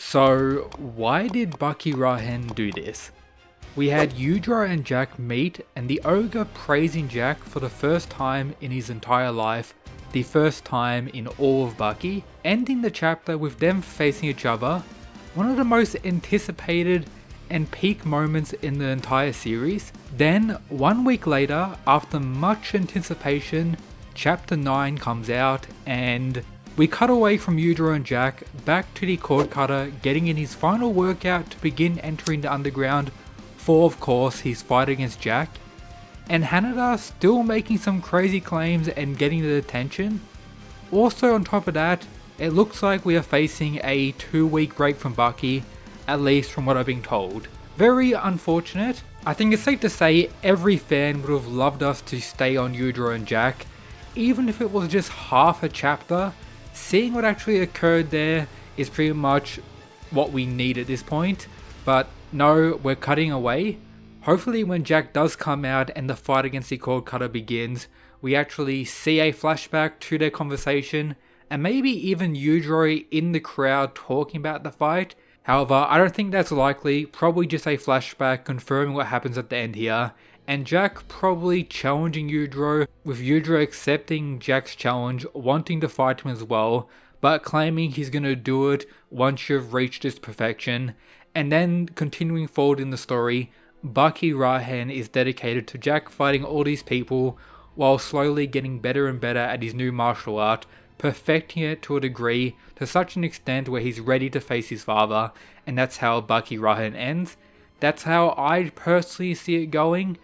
So, why did Baki Rahen do this? We had Yujiro and Jack meet, and the ogre praising Jack for the first time in his entire life, the first time in all of Baki, ending the chapter with them facing each other, one of the most anticipated and peak moments in the entire series. Then, 1 week later, after much anticipation, chapter 9 comes out and we cut away from Yujiro and Jack back to the cord cutter getting in his final workout to begin entering the underground for, of course, his fight against Jack, and Hanada still making some crazy claims and getting the attention. Also on top of that, it looks like we are facing a 2-week break from Baki, at least from what I've been told. Very unfortunate. I think it's safe to say every fan would have loved us to stay on Yujiro and Jack, even if it was just half a chapter. Seeing what actually occurred there is pretty much what we need at this point, but no, we're cutting away. Hopefully when Jack does come out and the fight against the cord cutter begins, we actually see a flashback to their conversation, and maybe even Yujiro in the crowd talking about the fight. However, I don't think that's likely, probably just a flashback confirming what happens at the end here, and Jack probably challenging Yujiro, with Yujiro accepting Jack's challenge, wanting to fight him as well, but claiming he's gonna do it once you've reached this perfection. And then continuing forward in the story, Baki Rahen is dedicated to Jack fighting all these people while slowly getting better and better at his new martial art, perfecting it to a degree to such an extent where he's ready to face his father, and that's how Baki Rahen ends. That's how I personally see it going,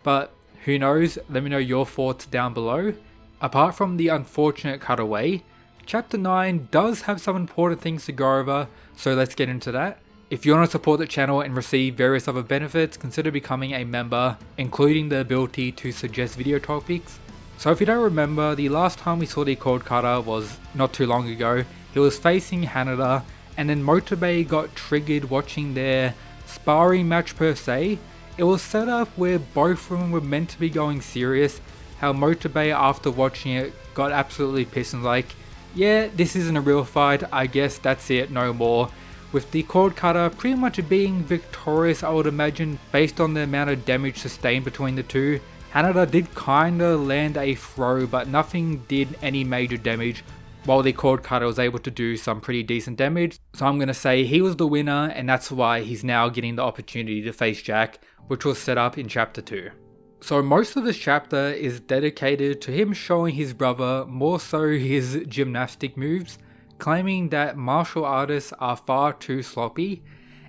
but who knows, let me know your thoughts down below. Apart from the unfortunate cutaway, Chapter 9 does have some important things to go over, so let's get into that. If you want to support the channel and receive various other benefits, consider becoming a member, including the ability to suggest video topics. So if you don't remember, the last time we saw the cord cutter was not too long ago. He was facing Hanada, and then Motobe got triggered watching their sparring match per se. It was set up where both of them were meant to be going serious, how Motobe after watching it got absolutely pissed and like, yeah, this isn't a real fight, I guess that's it, no more. With the cord cutter pretty much being victorious, I would imagine, based on the amount of damage sustained between the two. Hanada did kinda land a throw, but nothing did any major damage, while the cord cutter was able to do some pretty decent damage. So I'm gonna say he was the winner, and that's why he's now getting the opportunity to face Jack, which was set up in chapter 2. So most of this chapter is dedicated to him showing his brother more so his gymnastic moves, claiming that martial artists are far too sloppy,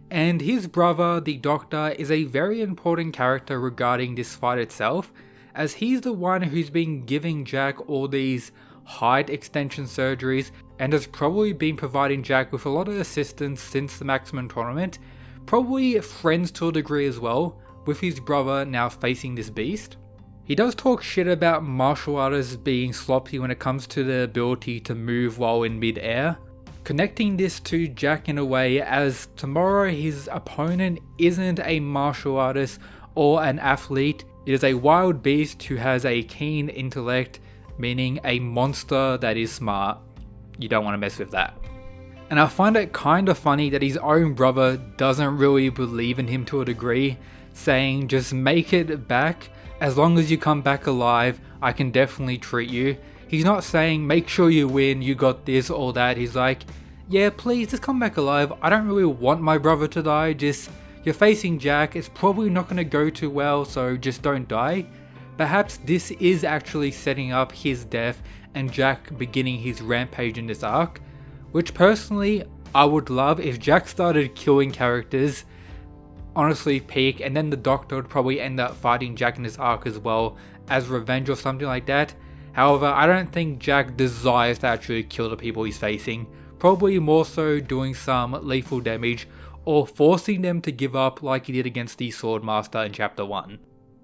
and his brother, the doctor, is a very important character regarding this fight itself, as he's the one who's been giving Jack all these height extension surgeries and has probably been providing Jack with a lot of assistance since the Maximum Tournament, probably friends to a degree as well, with his brother now facing this beast. He does talk shit about martial artists being sloppy when it comes to the ability to move while in mid-air, connecting this to Jack in a way as tomorrow his opponent isn't a martial artist or an athlete, it is a wild beast who has a keen intellect, meaning a monster that is smart. You don't want to mess with that. And I find it kinda funny that his own brother doesn't really believe in him to a degree, saying just make it back, as long as you come back alive, I can definitely treat you. He's not saying make sure you win, you got this or that. He's like, yeah, please just come back alive. I don't really want my brother to die, just you're facing Jack, it's probably not going to go too well, so just don't die. Perhaps this is actually setting up his death and Jack beginning his rampage in this arc, which personally I would love if Jack started killing characters. Honestly peak, and then the doctor would probably end up fighting Jack in this arc as well as revenge or something like that. However, I don't think Jack desires to actually kill the people he's facing, probably more so doing some lethal damage or forcing them to give up like he did against the Swordmaster in chapter 1.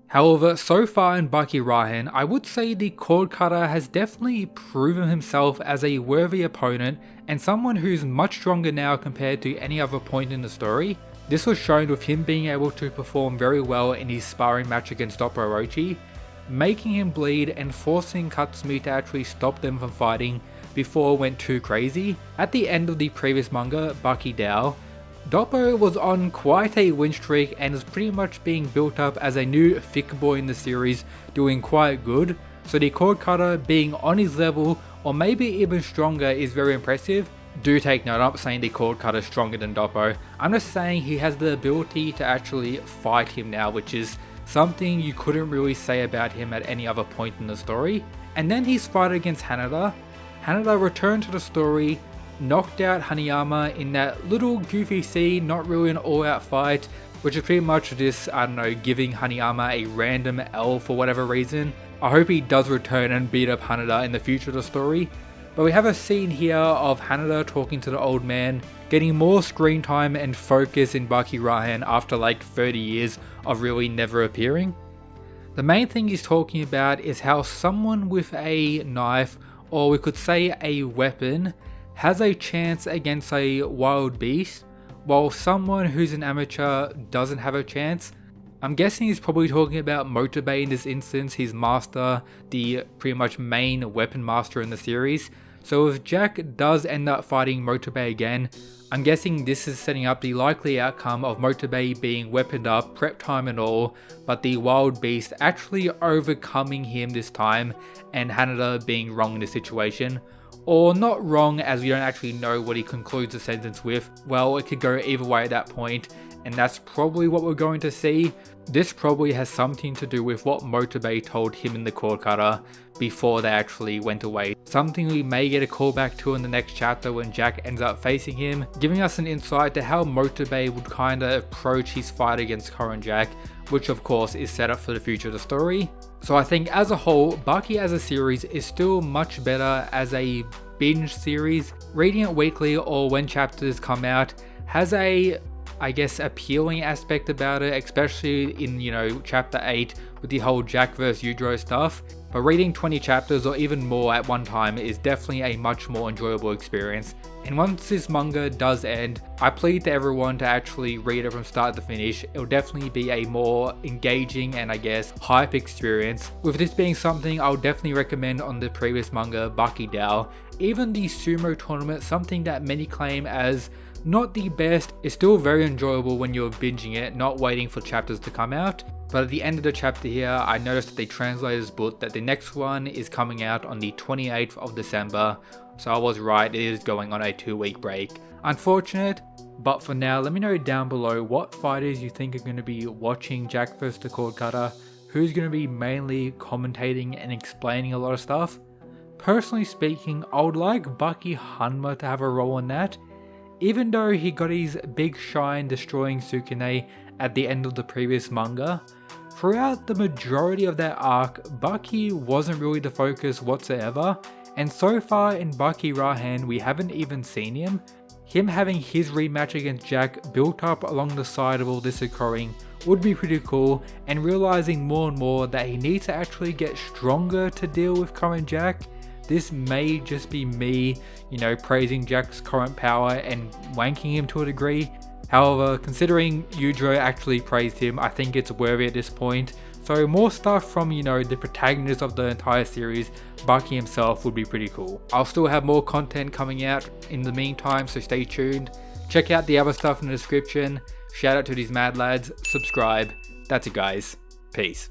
However, so far in Baki Rahen, I would say the cord cutter has definitely proven himself as a worthy opponent and someone who's much stronger now compared to any other point in the story. This was shown with him being able to perform very well in his sparring match against Doppo Orochi, making him bleed and forcing Katsumi to actually stop them from fighting before it went too crazy. At the end of the previous manga, Baki Dao, Doppo was on quite a win streak and is pretty much being built up as a new thick boy in the series, doing quite good. So the cord cutter being on his level or maybe even stronger is very impressive. Do take note, I'm not saying the cord cutter is stronger than Doppo. I'm just saying he has the ability to actually fight him now, which is something you couldn't really say about him at any other point in the story. And then his fight against Hanada. Hanada returned to the story, knocked out Hanayama in that little goofy scene, not really an all-out fight, which is pretty much just, I don't know, giving Hanayama a random L for whatever reason. I hope he does return and beat up Hanada in the future of the story. But we have a scene here of Hanada talking to the old man, getting more screen time and focus in Baki Rahen after like 30 years of really never appearing. The main thing he's talking about is how someone with a knife, or we could say a weapon, has a chance against a wild beast, while someone who's an amateur doesn't have a chance. I'm guessing he's probably talking about Motobe in this instance, his master, the pretty much main weapon master in the series. So if Jack does end up fighting Motobe again, I'm guessing this is setting up the likely outcome of Motobe being weaponed up, prep time and all, but the wild beast actually overcoming him this time and Hanada being wrong in this situation. Or not wrong, as we don't actually know what he concludes the sentence with. Well, it could go either way at that point, and that's probably what we're going to see. This probably has something to do with what Motobe told him in the cord cutter before they actually went away. Something we may get a callback to in the next chapter when Jack ends up facing him, giving us an insight to how Motobe would kinda approach his fight against Korin Jack, which of course is set up for the future of the story. So I think as a whole, Baki as a series is still much better as a binge series. Reading it weekly or when chapters come out has a, I guess, appealing aspect about it, especially in, you know, chapter 8 with the whole Jack vs Yujiro stuff. But reading 20 chapters or even more at one time is definitely a much more enjoyable experience. And once this manga does end, I plead to everyone to actually read it from start to finish. It'll definitely be a more engaging and I guess hype experience. With this being something I'll definitely recommend on the previous manga, Baki Dao. Even the sumo tournament, something that many claim as not the best, is still very enjoyable when you're binging it, not waiting for chapters to come out. But at the end of the chapter here, I noticed that the translators put that the next one is coming out on the 28th of December. So I was right, it is going on a 2-week break. Unfortunate, but for now, let me know down below what fighters you think are going to be watching Jack vs the Cord Cutter, who's going to be mainly commentating and explaining a lot of stuff. Personally speaking, I would like Baki Hanma to have a role in that. Even though he got his big shine destroying Sukune at the end of the previous manga, throughout the majority of that arc, Baki wasn't really the focus whatsoever, and so far in Baki Rahen we haven't even seen him. Him having his rematch against Jack built up along the side of all this occurring would be pretty cool, and realizing more and more that he needs to actually get stronger to deal with Korin Jack. This may just be me, you know, praising Jack's current power and wanking him to a degree. However, considering Yujiro actually praised him, I think it's worthy at this point. So more stuff from, you know, the protagonist of the entire series, Baki himself, would be pretty cool. I'll still have more content coming out in the meantime, so stay tuned. Check out the other stuff in the description. Shout out to these mad lads. Subscribe. That's it, guys. Peace.